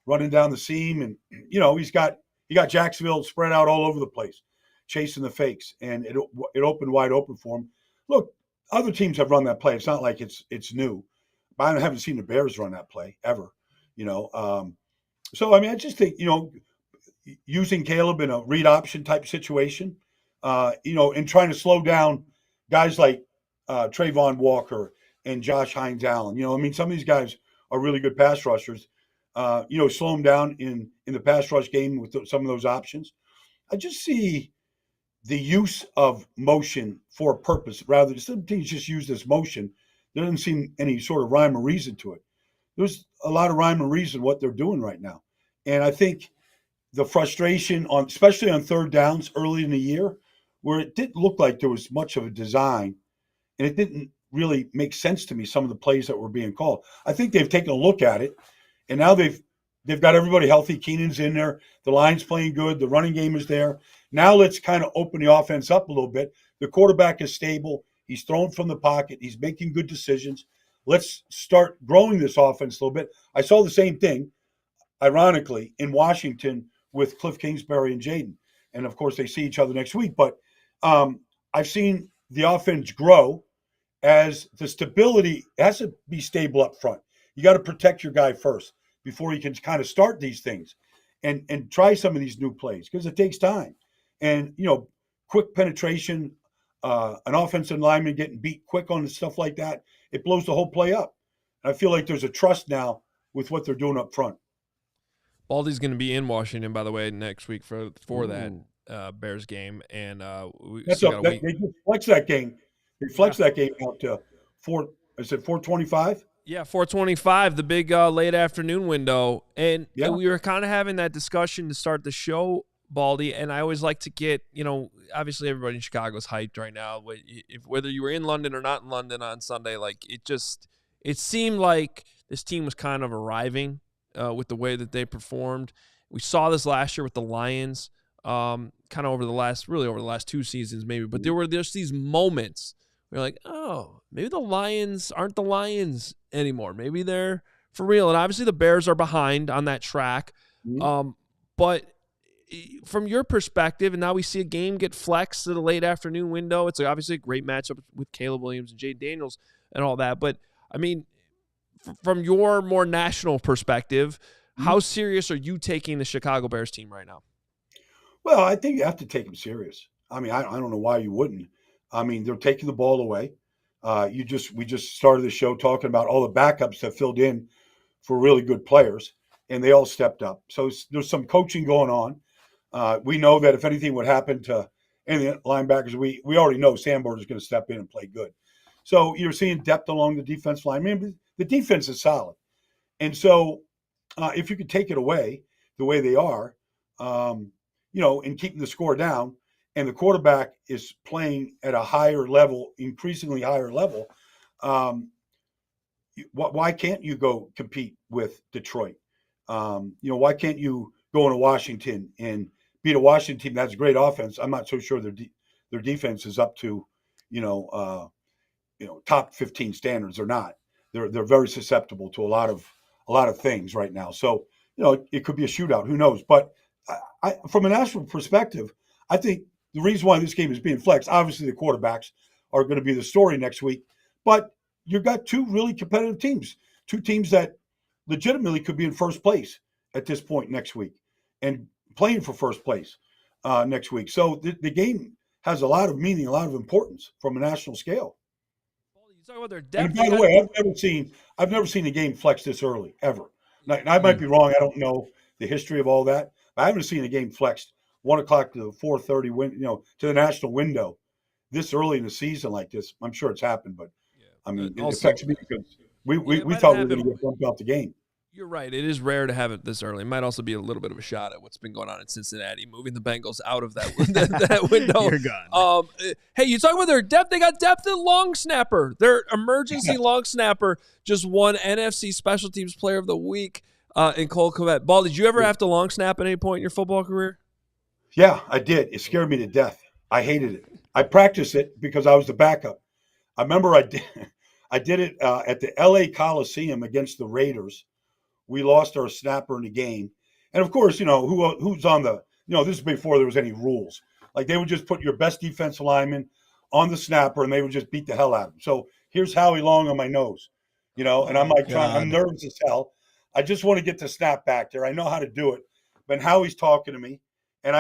running down the seam, and he got Jacksonville spread out all over the place, chasing the fakes, and it opened wide open for him. Look, other teams have run that play. It's not like it's new. I haven't seen the Bears run that play ever. So I just think using Caleb in a read option type situation, and trying to slow down guys like Trayvon Walker and Josh Hines Allen. Some of these guys are really good pass rushers. Slow them down in the pass rush game with some of those options. I just see the use of motion for a purpose rather than some teams just use this motion. There doesn't seem any sort of rhyme or reason to it. There's a lot of rhyme and reason what they're doing right now. And I think the frustration especially on third downs early in the year, where it didn't look like there was much of a design and it didn't really make sense to me, some of the plays that were being called. I think they've taken a look at it, and now they've got everybody healthy. Keenan's in there. The line's playing good. The running game is there. Now let's kind of open the offense up a little bit. The quarterback is stable. He's throwing from the pocket. He's making good decisions. Let's start growing this offense a little bit. I saw the same thing, ironically, in Washington with Cliff Kingsbury and Jaden. And, of course, they see each other next week. But I've seen the offense grow as the stability has to be stable up front. You got to protect your guy first before you can kind of start these things and try some of these new plays because it takes time. And, quick penetration, an offensive lineman getting beat quick on stuff like that, it blows the whole play up. And I feel like there's a trust now with what they're doing up front. Baldy's going to be in Washington, by the way, next week for that Bears game. And they just flex that game. They flex that game out to 4:25? Yeah, 4:25, the big late afternoon window. And we were kind of having that discussion to start the show, Baldy, and I always like to get, obviously everybody in Chicago is hyped right now. Whether you were in London or not in London on Sunday, it seemed like this team was kind of arriving with the way that they performed. We saw this last year with the Lions, kind of over the last 2 seasons maybe, but there were just these moments where you're like, oh, maybe the Lions aren't the Lions anymore. Maybe they're for real. And obviously the Bears are behind on that track. But from your perspective, and now we see a game get flexed to the late afternoon window. It's obviously a great matchup with Caleb Williams and Jay Daniels and all that. But, from your more national perspective, how serious are you taking the Chicago Bears team right now? Well, I think you have to take them serious. I don't know why you wouldn't. They're taking the ball away. We just started the show talking about all the backups that filled in for really good players, and they all stepped up. So there's some coaching going on. We know that if anything would happen to any of the linebackers, we already know Sanborn is going to step in and play good. So you're seeing depth along the defense line. The defense is solid. And so if you could take it away the way they are, and keeping the score down, and the quarterback is playing at a higher level, increasingly higher level, why can't you go compete with Detroit? Why can't you go into Washington and beat a Washington team that's a great offense? I'm not so sure their defense is up to, top 15 standards or not. They're very susceptible to a lot of things right now. So, it could be a shootout. Who knows? But from a national perspective, I think the reason why this game is being flexed, obviously the quarterbacks are going to be the story next week, but you've got 2 really competitive teams, 2 teams that legitimately could be in first place at this point next week and playing for first place next week. So the game has a lot of meaning, a lot of importance from a national scale. You talk about their depth. And by the way, I've never seen a game flex this early ever. Now, I might be wrong. I don't know the history of all that. But I haven't seen a game flexed 1 o'clock to the 4:30 to the national window this early in the season like this. I'm sure it's happened, but it affects me because we thought we were going to get bumped out the game. You're right. It is rare to have it this early. It might also be a little bit of a shot at what's been going on in Cincinnati, moving the Bengals out of that window. You're gone. Hey, you talk about their depth. They got depth at long snapper. Their emergency long snapper just won NFC Special Teams Player of the Week in Cole Kmet. Baldy, did you ever have to long snap at any point in your football career? Yeah, I did. It scared me to death. I hated it. I practiced it because I was the backup. I remember I did. I did it at the L.A. Coliseum against the Raiders. We lost our snapper in the game, and of course, who's on the. This is before there was any rules. Like they would just put your best defensive lineman on the snapper, and they would just beat the hell out of him. So here's Howie Long on my nose, and I'm like I'm nervous as hell. I just want to get the snap back there. I know how to do it, but Howie's talking to me, and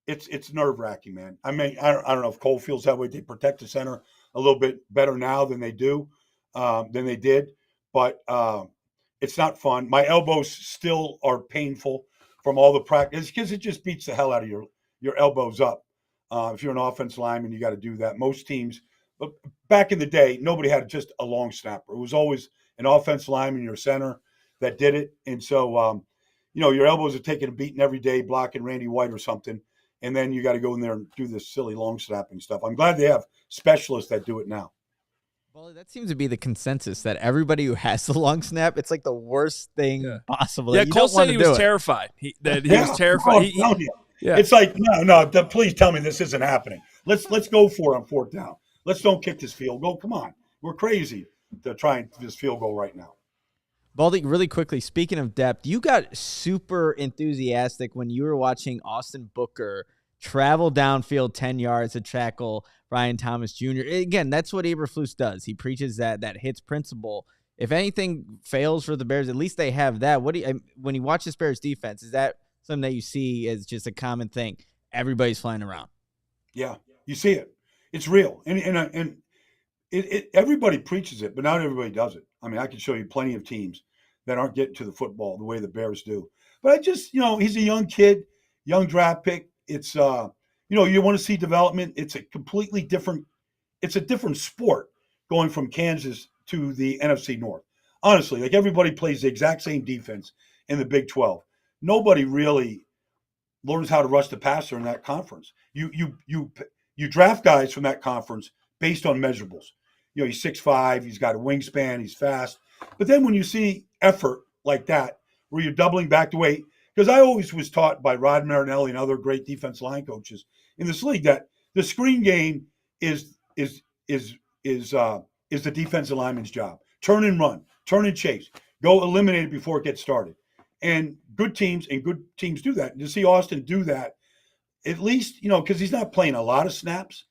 it's nerve wracking, man. I mean, I don't know if Cole feels that way. They protect the center a little bit better now than they did, but it's not fun. My elbows still are painful from all the practice because it just beats the hell out of your elbows up. If you're an offensive lineman, you got to do that. Most teams, but back in the day, nobody had just a long snapper. It was always an offensive lineman, your center, that did it. And so, your elbows are taking a beating every day, blocking Randy White or something. And then you got to go in there and do this silly long snapping stuff. I'm glad they have specialists that do it now. Well, that seems to be the consensus that everybody who has the long snap, it's like the worst thing possible. Yeah, Cole said he was terrified. He was terrified. It's like, no, please tell me this isn't happening. Let's go for it on fourth down. Let's don't kick this field goal. Come on. We're crazy to try and this field goal right now. Baldy, really quickly, speaking of depth, you got super enthusiastic when you were watching Austin Booker travel downfield 10 yards to tackle Brian Thomas Jr. Again, that's what Eberflus does. He preaches that hits principle. If anything fails for the Bears, at least they have that. When you watch this Bears defense, is that something that you see as just a common thing? Everybody's flying around. Yeah, you see it. It's real. And everybody preaches it, but not everybody does it. I mean, I can show you plenty of teams that aren't getting to the football the way the Bears do. But I just, he's a young kid, young draft pick. It's, you want to see development. It's a completely different, it's a different sport going from Kansas to the NFC North. Honestly, like everybody plays the exact same defense in the Big 12. Nobody really learns how to rush the passer in that conference. You draft guys from that conference based on measurables. He's 6'5", he's got a wingspan, he's fast. But then when you see effort like that, where you're doubling back to weight, because I always was taught by Rod Marinelli and other great defense line coaches in this league that the screen game is the defensive lineman's job. Turn and run, turn and chase, go eliminate it before it gets started. And good teams do that. And to see Austin do that, at least, because he's not playing a lot of snaps,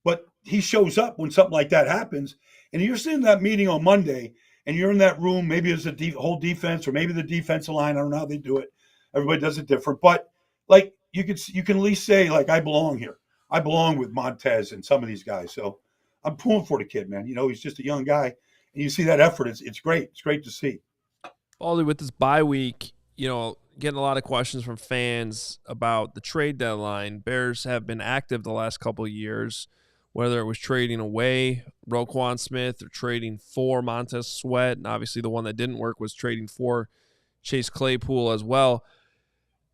but he shows up when something like that happens. And you're sitting in that meeting on Monday, and you're in that room. Maybe it's a whole defense, or maybe the defensive line. I don't know how they do it. Everybody does it different. But like you can at least say, like, I belong here. I belong with Montez and some of these guys. So I'm pulling for the kid, man. He's just a young guy, and you see that effort. It's great. It's great to see. Baldy, with this bye week, getting a lot of questions from fans about the trade deadline. Bears have been active the last couple of years, whether it was trading away Roquan Smith or trading for Montez Sweat. And obviously the one that didn't work was trading for Chase Claypool as well.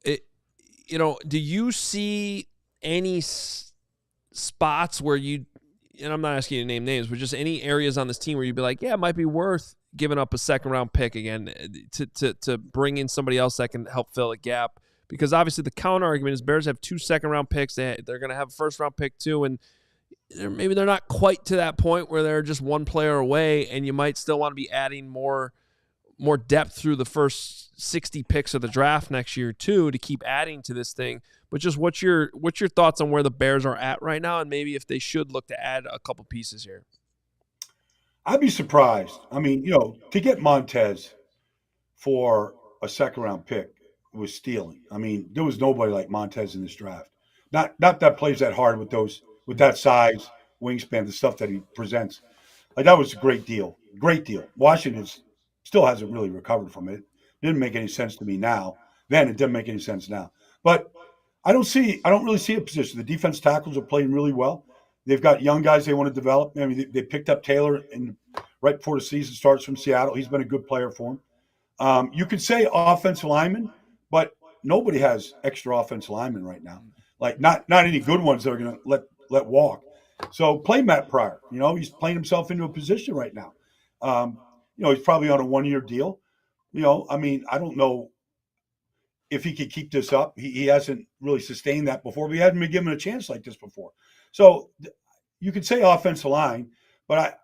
Do you see any spots where and I'm not asking you to name names, but just any areas on this team where you'd be like, yeah, it might be worth giving up a second-round pick again to bring in somebody else that can help fill a gap? Because obviously the counter-argument is Bears have 2 second-round picks. They're going to have a first-round pick too, and maybe they're not quite to that point where they're just one player away, and you might still want to be adding more depth through the first 60 picks of the draft next year too to keep adding to this thing. But just what's your thoughts on where the Bears are at right now, and maybe if they should look to add a couple pieces here? I'd be surprised. I mean, to get Montez for a second-round pick was stealing. I mean, there was nobody like Montez in this draft. Not that plays that hard with that size, wingspan, the stuff that he presents. Like, that was a great deal. Great deal. Washington still hasn't really recovered from it. Didn't make any sense to me now. Then it didn't make any sense now. But I don't really see a position. The defense tackles are playing really well. They've got young guys they want to develop. I mean, they picked up Taylor right before the season starts from Seattle. He's been a good player for them. You could say offensive lineman, but nobody has extra offensive linemen right now. Like, not any good ones that are going to let walk. So play Matt Pryor. He's playing himself into a position right now. He's probably on a 1-year deal. I mean, I don't know. if he could keep this up. He hasn't really sustained that before. We hadn't been given a chance like this before. So you could say offensive line, but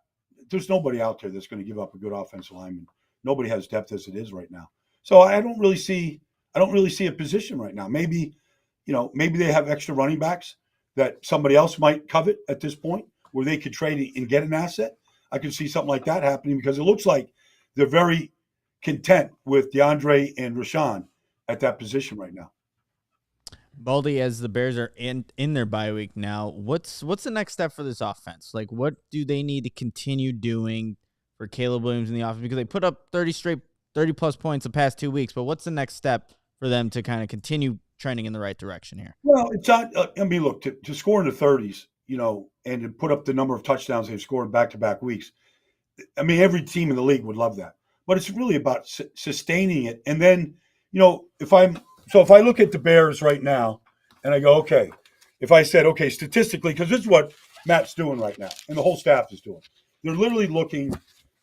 there's nobody out there that's going to give up a good offensive lineman. Nobody has depth as it is right now. So I don't really see a position right now. Maybe they have extra running backs that somebody else might covet at this point where they could trade and get an asset. I could see something like that happening because it looks like they're very content with DeAndre and Rashawn at that position right now. Baldy, as the Bears are in their bye week now, what's the next step for this offense? Like, what do they need to continue doing for Caleb Williams in the offense? Because they put up 30-plus points the past 2 weeks, but what's the next step for them to kind of continue trending in the right direction here? Well, it's not. Look, to score in the 30s, and to put up the number of touchdowns they've scored back-to-back weeks. Every team in the league would love that, but it's really about sustaining it. And then, if I look at the Bears right now, and I go, okay, if I said, okay, statistically, because this is what Matt's doing right now, and the whole staff is doing, they're literally looking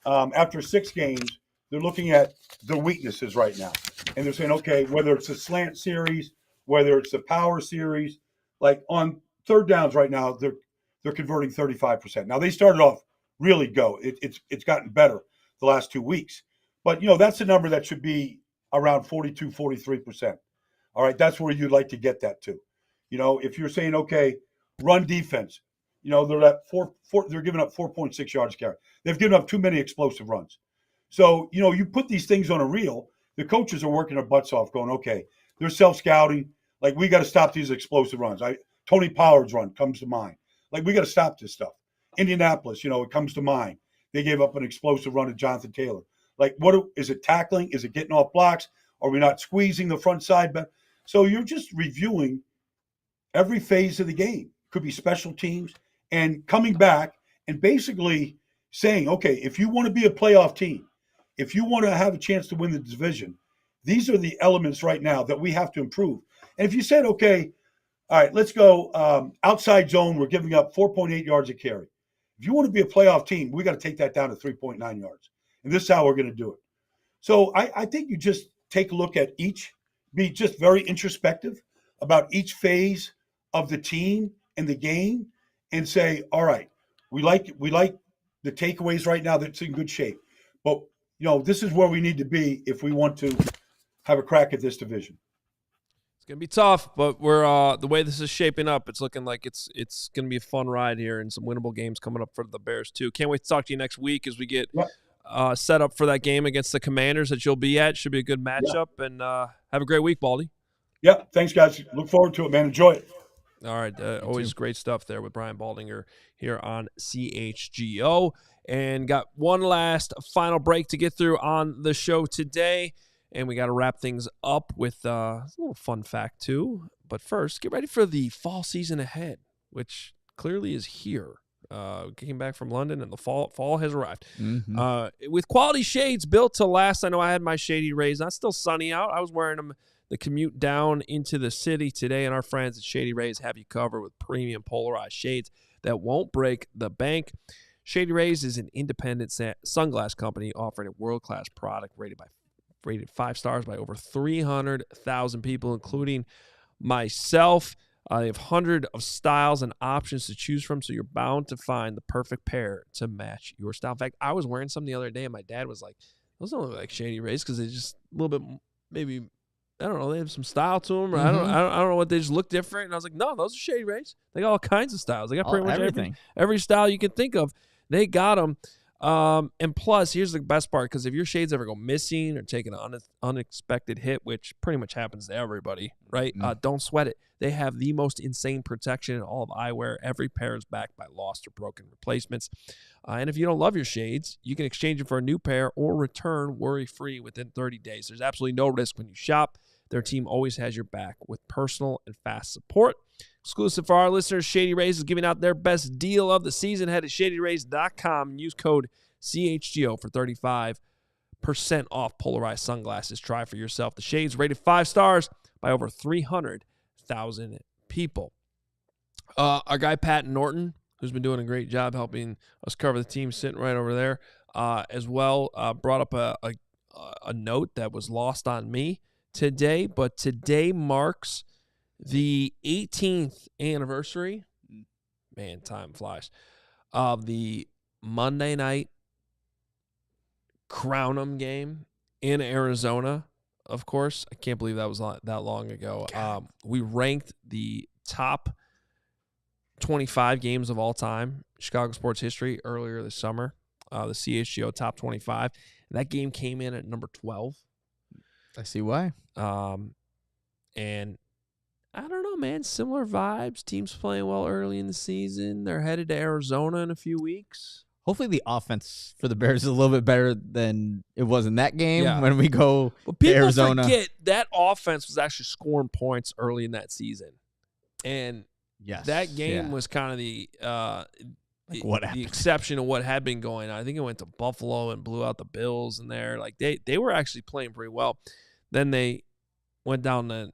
after 6 games. They're looking at their weaknesses right now, and they're saying, okay, whether it's a slant series, whether it's a power series, like on third downs right now, they're converting 35%. Now they started off really it's gotten better the last 2 weeks, but that's a number that should be around 42, 43%. All right, that's where you'd like to get that to. If you're saying, okay, run defense, they're at they're giving up 4.6 yards a carry. They've given up too many explosive runs. So, you put these things on a reel, the coaches are working their butts off going, okay, they're self-scouting. Like, we got to stop these explosive runs. Tony Pollard's run comes to mind. Like, we got to stop this stuff. Indianapolis, it comes to mind. They gave up an explosive run to Jonathan Taylor. Like, is it tackling? Is it getting off blocks? Are we not squeezing the front side back? So you're just reviewing every phase of the game. Could be special teams and coming back and basically saying, okay, if you want to be a playoff team, if you want to have a chance to win the division, these are the elements right now that we have to improve. And if you said, okay, all right, let's go outside zone, we're giving up 4.8 yards a carry. If you want to be a playoff team, we got to take that down to 3.9 yards. And this is how we're going to do it. So I think you just take a look at be just very introspective about each phase of the team and the game and say, all right, we like the takeaways right now that's in good shape. But, this is where we need to be if we want to have a crack at this division. It's going to be tough, but we're the way this is shaping up, it's looking like it's going to be a fun ride here and some winnable games coming up for the Bears too. Can't wait to talk to you next week as we get set up for that game against the Commanders that you'll be at. Should be a good matchup, and have a great week, Baldy. Yeah, thanks, guys. Look forward to it, man. Enjoy it. All right, always great stuff there with Brian Baldinger here on CHGO. And got one last final break to get through on the show today. And we got to wrap things up with a little fun fact, too. But first, get ready for the fall season ahead, which clearly is here. Came back from London, and the fall has arrived. Mm-hmm. With quality shades built to last. I know I had my Shady Rays. Not still sunny out. I was wearing them the commute down into the city today, and our friends at Shady Rays have you covered with premium polarized shades that won't break the bank. Shady Rays is an independent sunglass company offering a world-class product rated 5 stars by over 300,000 people, including myself. They have hundreds of styles and options to choose from, so you're bound to find the perfect pair to match your style. In fact, I was wearing some the other day, and my dad was like, those don't look like Shady Rays because they just a little bit, maybe, I don't know, they have some style to them, or I don't know what, they just look different. And I was like, no, those are Shady Rays. They got all kinds of styles. They got pretty much everything. Every style you can think of, they got them. And plus, here's the best part, because if your shades ever go missing or take an unexpected hit, which pretty much happens to everybody, right? Don't sweat it. They have the most insane protection in all of eyewear. Every pair is backed by lost or broken replacements. And if you don't love your shades, you can exchange them for a new pair or return worry-free within 30 days. There's absolutely no risk when you shop. Their team always has your back with personal and fast support. Exclusive for our listeners, Shady Rays is giving out their best deal of the season. Head to shadyrays.com and use code CHGO for 35% off polarized sunglasses. Try for yourself. The shades rated 5 stars by over 300,000 people. Our guy Pat Norton, who's been doing a great job helping us cover the team, sitting right over there, as well, brought up a note that was lost on me today, but today marks the 18th anniversary. Man, time flies. Of the Monday night Crown 'em game in Arizona, of course. I can't believe that was that long ago. We ranked the top 25 games of all time, Chicago sports history, earlier this summer, the CHGO top 25. And that game came in at number 12. I see why. And I don't know, man. Similar vibes. Teams playing well early in the season. They're headed to Arizona in a few weeks. Hopefully the offense for the Bears is a little bit better than it was in that game when we go to Arizona. People forget that offense was actually scoring points early in that season. And that game was kind of the exception of what had been going on. I think it went to Buffalo and blew out the Bills in there. Like they were actually playing pretty well. Then they went down to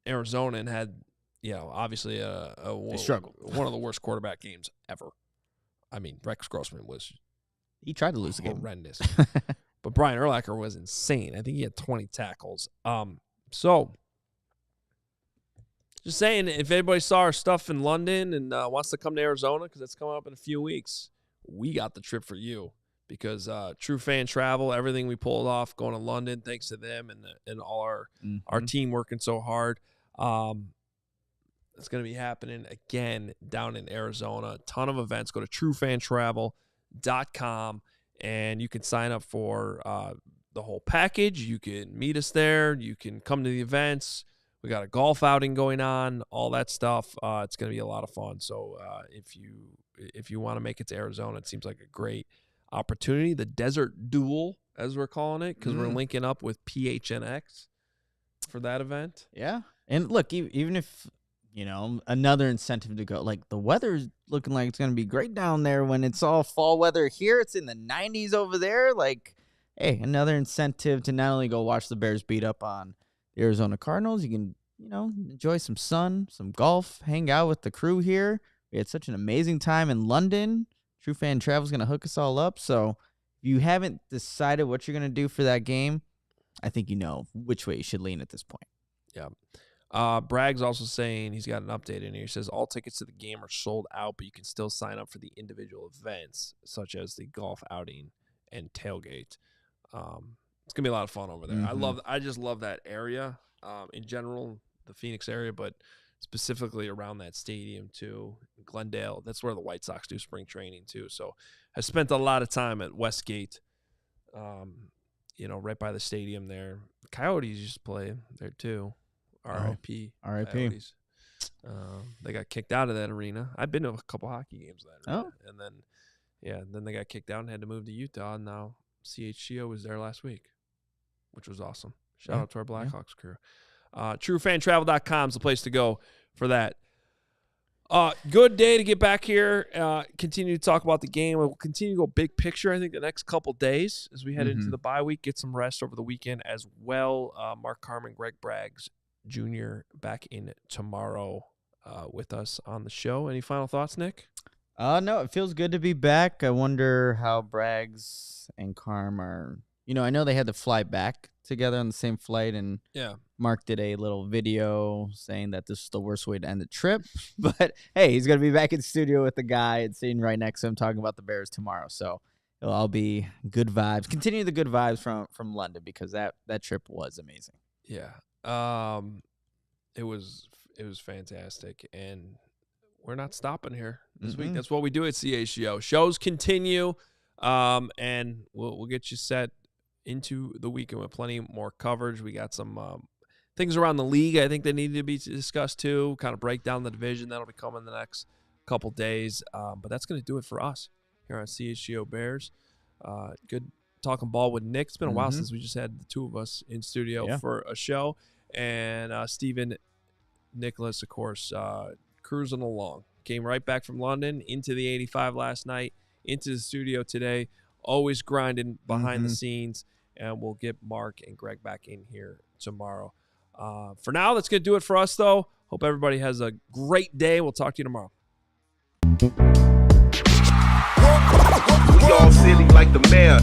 Arizona and had, obviously they struggled. One of the worst quarterback games ever. I mean, Rex Grossman he tried to lose the game. Horrendous. But Brian Urlacher was insane. I think he had 20 tackles. So just saying, if anybody saw our stuff in London and wants to come to Arizona, because it's coming up in a few weeks, we got the trip for you. Because True Fan Travel, everything we pulled off going to London, thanks to them and all our team working so hard. It's going to be happening again down in Arizona. A ton of events. Go to truefantravel.com and you can sign up for the whole package. You can meet us there. You can come to the events. We got a golf outing going on, all that stuff. It's going to be a lot of fun. So if you want to make it to Arizona, it seems like a great opportunity. The Desert Duel, as we're calling it, because we're linking up with PHNX for that event. Yeah. And look, even if, another incentive to go, like the weather's looking like it's going to be great down there when it's all fall weather here. It's in the 90s over there. Like, hey, another incentive to not only go watch the Bears beat up on the Arizona Cardinals, you can, enjoy some sun, some golf, hang out with the crew here. We had such an amazing time in London. True Fan Travel is going to hook us all up. So if you haven't decided what you're going to do for that game, I think you know which way you should lean at this point. Yeah. Bragg's also saying he's got an update in here. He says all tickets to the game are sold out, but you can still sign up for the individual events, such as the golf outing and tailgate. It's going to be a lot of fun over there. I just love that area in general, the Phoenix area, but specifically around that stadium too, Glendale. That's where the White Sox do spring training too. So I spent a lot of time at Westgate, right by the stadium there. Coyotes used to play there too. R.I.P. Coyotes. They got kicked out of that arena. I've been to a couple hockey games there. And then they got kicked out and had to move to Utah. And now CHGO was there last week, which was awesome. Shout out to our Blackhawks crew. TrueFanTravel.com is the place to go for that. Good day to get back here. Continue to talk about the game. We'll continue to go big picture, I think, the next couple days as we head into the bye week. Get some rest over the weekend as well. Mark Carman, Greg Braggs Jr. back in tomorrow with us on the show. Any final thoughts, Nick? No, it feels good to be back. I wonder how Braggs and Carm are. I know they had to fly back together on the same flight, and Mark did a little video saying that this is the worst way to end the trip. But hey, he's gonna be back in studio with the guy and sitting right next to him talking about the Bears tomorrow. So it'll all be good vibes. Continue the good vibes from London, because that trip was amazing. Yeah, it was fantastic, and we're not stopping here this week. That's what we do at CHGO. Shows continue, and we'll get you set into the weekend with plenty more coverage. We got some things around the league I think that need to be discussed too, kind of break down the division. That'll be coming the next couple days. But that's going to do it for us here on CHGO Bears. Good talking ball with Nick. It's been a while since we just had the two of us in studio for a show. And Steven Nicholas, of course, cruising along. Came right back from London, into the 85 last night, into the studio today. Always grinding behind the scenes. And we'll get Mark and Greg back in here tomorrow. For now, that's going to do it for us, though. Hope everybody has a great day. We'll talk to you tomorrow. We all silly like the mayor.